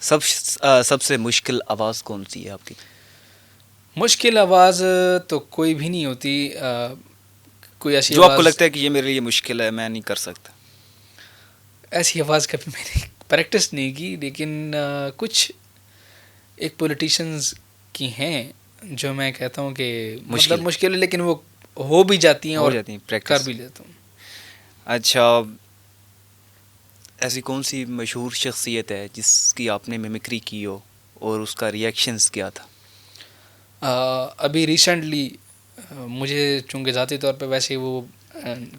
سب سے مشکل آواز کون سی ہے آپ کی؟ مشکل آواز تو کوئی بھی نہیں ہوتی، کوئی ایسی جو آپ کو آواز، لگتا ہے کہ یہ میرے لیے مشکل ہے، میں نہیں کر سکتا؟ ایسی آواز کبھی میں نے پریکٹس نہیں کی، لیکن کچھ ایک پولیٹیشنز کی ہیں جو میں کہتا ہوں کہ مطلب مشکل مشکل ہے، لیکن وہ ہو بھی جاتی ہیں ہو اور جاتی ہیں کر پریکٹس. بھی لیتا ہوں۔ اچھا، ایسی کون سی مشہور شخصیت ہے جس کی آپ نے میمکری کی ہو اور اس کا ریئیکشنز کیا تھا؟ ابھی ریسنٹلی مجھے چونکہ ذاتی طور پہ ویسے وہ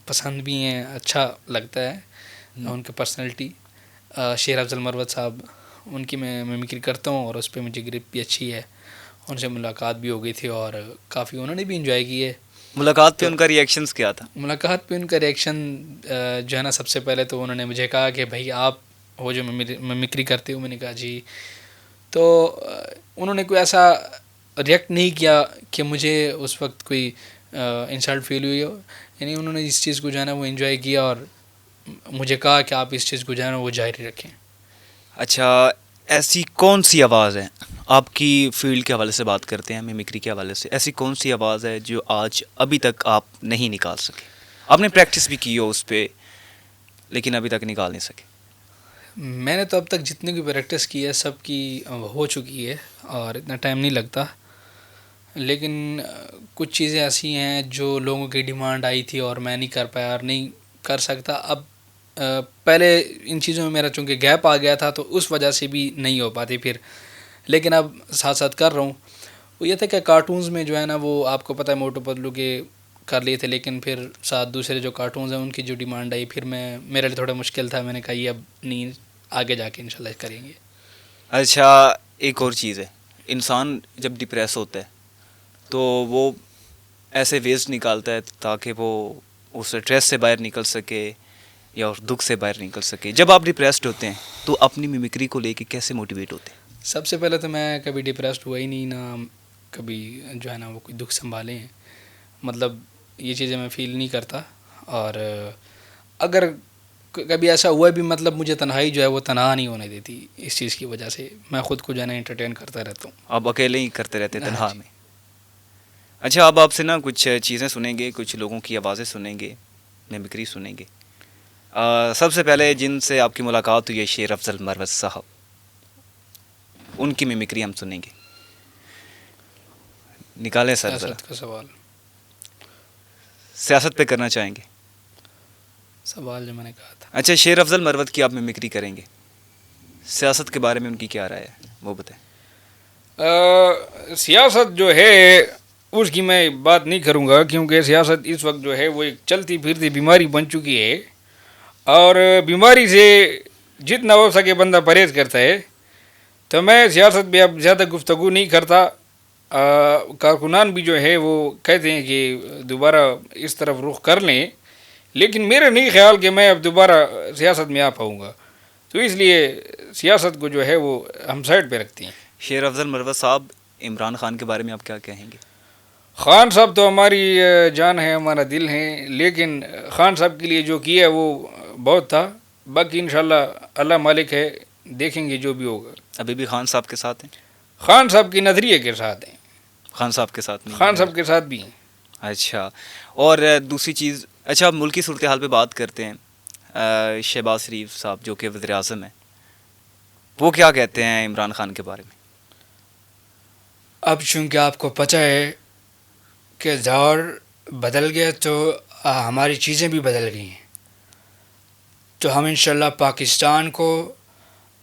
پسند بھی ہیں، اچھا لگتا ہے ان کی پرسنالٹی، شیر افضل مروت صاحب، ان کی میں میمکری کرتا ہوں اور اس پہ مجھے گرپ بھی اچھی ہے، ان سے ملاقات بھی ہو گئی تھی اور کافی انہوں نے بھی انجوائے کی ہے۔ ملاقات پہ تو ان کا ریئیکشنز کیا تھا؟ ملاقات پہ ان کا ریئیکشن جو ہے نا، سب سے پہلے تو انہوں نے مجھے کہا کہ بھائی آپ وہ جو میمکری کرتے ہو، میں نے کہا جی، تو انہوں نے کوئی ایسا ریئیکٹ نہیں کیا کہ مجھے اس وقت کوئی انسلٹ فیل ہوئی ہو، یعنی انہوں نے اس چیز کو جو ہے نا وہ انجوائے کیا اور مجھے کہا کہ آپ اس چیز کو جو ہے نا وہ جاری رکھیں۔ اچھا، ایسی کون سی آواز ہے، آپ کی فیلڈ کے حوالے سے بات کرتے ہیں، میمکری کے حوالے سے، ایسی کون سی آواز ہے جو آج ابھی تک آپ نہیں نکال سکے؟ آپ نے پریکٹس بھی کی ہو اس پہ لیکن ابھی تک نکال نہیں سکے؟ میں نے تو اب تک جتنی بھی پریکٹس کی ہے سب کی ہو چکی ہے اور اتنا ٹائم نہیں لگتا، لیکن کچھ چیزیں ایسی ہیں جو لوگوں کی ڈیمانڈ آئی تھی اور میں نہیں کر پایا اور نہیں کر سکتا۔ اب پہلے ان چیزوں میں میرا چونکہ گیپ آ گیا تھا تو اس وجہ سے بھی نہیں ہو پاتی پھر، لیکن اب ساتھ ساتھ کر رہا ہوں۔ وہ یہ تھا کہ کارٹونز میں جو ہے نا وہ آپ کو پتہ ہے موٹو پتلو کے کر لیے تھے، لیکن پھر ساتھ دوسرے جو کارٹونز ہیں ان کی جو ڈیمانڈ آئی، پھر میرے لیے تھوڑا مشکل تھا، میں نے کہا یہ اب نہیں، آگے جا کے انشاءاللہ کریں گے۔ اچھا، ایک اور چیز ہے، انسان جب ڈپریس ہوتا ہے تو وہ ایسے ویز نکالتا ہے تاکہ وہ اس اسٹریس سے باہر نکل سکے یا اس دکھ سے باہر نکل سکے۔ جب آپ ڈپریسڈ ہوتے ہیں تو اپنی میمکری کو لے کے کیسے موٹیویٹ ہوتے ہیں؟ سب سے پہلے تو میں کبھی ڈپریسڈ ہوا ہی نہیں، نہ کبھی جو ہے نا وہ کوئی دکھ سنبھالے ہیں، مطلب یہ چیزیں میں فیل نہیں کرتا، اور اگر کبھی ایسا ہوا بھی مطلب مجھے تنہائی جو ہے وہ تنہا نہیں ہونے دیتی، اس چیز کی وجہ سے میں خود کو جو ہے نا انٹرٹین کرتا رہتا ہوں۔ آپ اکیلے ہی کرتے رہتے ہیں ہاں تنہا جی۔ میں؟ اچھا، اب آپ سے نا کچھ چیزیں سنیں گے، کچھ لوگوں کی آوازیں سنیں گے، میمکری سنیں گے۔ سب سے پہلے جن سے آپ کی ملاقات ہوئی ہے، شیر افضل مروت صاحب، ان کی میمکری ہم سنیں گے۔ نکالیں سر ذرا، سیاست کا سوال، سیاست پہ کرنا چاہیں گے؟ سوال جو میں نے کہا تھا۔ اچھا، شیر افضل مروت کی آپ میمکری کریں گے، سیاست کے بارے میں ان کی کیا رائے ہے وہ بتائیں۔ سیاست جو ہے اس کی میں بات نہیں کروں گا، کیونکہ سیاست اس وقت جو ہے وہ ایک چلتی پھرتی بیماری بن چکی ہے، اور بیماری سے جتنا ہو سکے بندہ پرہیز کرتا ہے، تو میں سیاست پہ اب زیادہ گفتگو نہیں کرتا۔ کارکنان بھی جو ہے وہ کہتے ہیں کہ دوبارہ اس طرف رخ کر لیں، لیکن میرا نہیں خیال کہ میں اب دوبارہ سیاست میں آ پاؤں گا، تو اس لیے سیاست کو جو ہے وہ ہم سائڈ پہ رکھتے ہیں۔ شیر افضل مروت صاحب، عمران خان کے بارے میں آپ کیا کہیں گے؟ خان صاحب تو ہماری جان ہے، ہمارا دل ہے، لیکن خان صاحب کے لیے جو کیا وہ بہت تھا، باقی انشاءاللہ اللہ مالک ہے، دیکھیں گے جو بھی ہوگا۔ ابھی بھی خان صاحب کے ساتھ ہیں؟ خان صاحب کی نظریے کے ساتھ ہیں، خان صاحب کے ساتھ نہیں خان ہیں؟ صاحب کے ساتھ بھی ہیں۔ اچھا، اور دوسری چیز، اچھا اب ملکی صورتحال پہ بات کرتے ہیں۔ شہباز شریف صاحب جو کہ وزیر اعظم ہیں، وہ کیا کہتے ہیں عمران خان کے بارے میں؟ اب چونکہ آپ کو پتہ ہے کہ دور بدل گیا تو ہماری چیزیں بھی بدل گئی ہیں، تو ہم انشاءاللہ پاکستان کو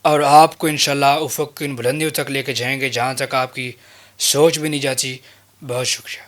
اور آپ کو انشاءاللہ افق کی ان بلندیوں تک لے کے جائیں گے جہاں تک آپ کی سوچ بھی نہیں جاتی۔ بہت شکریہ۔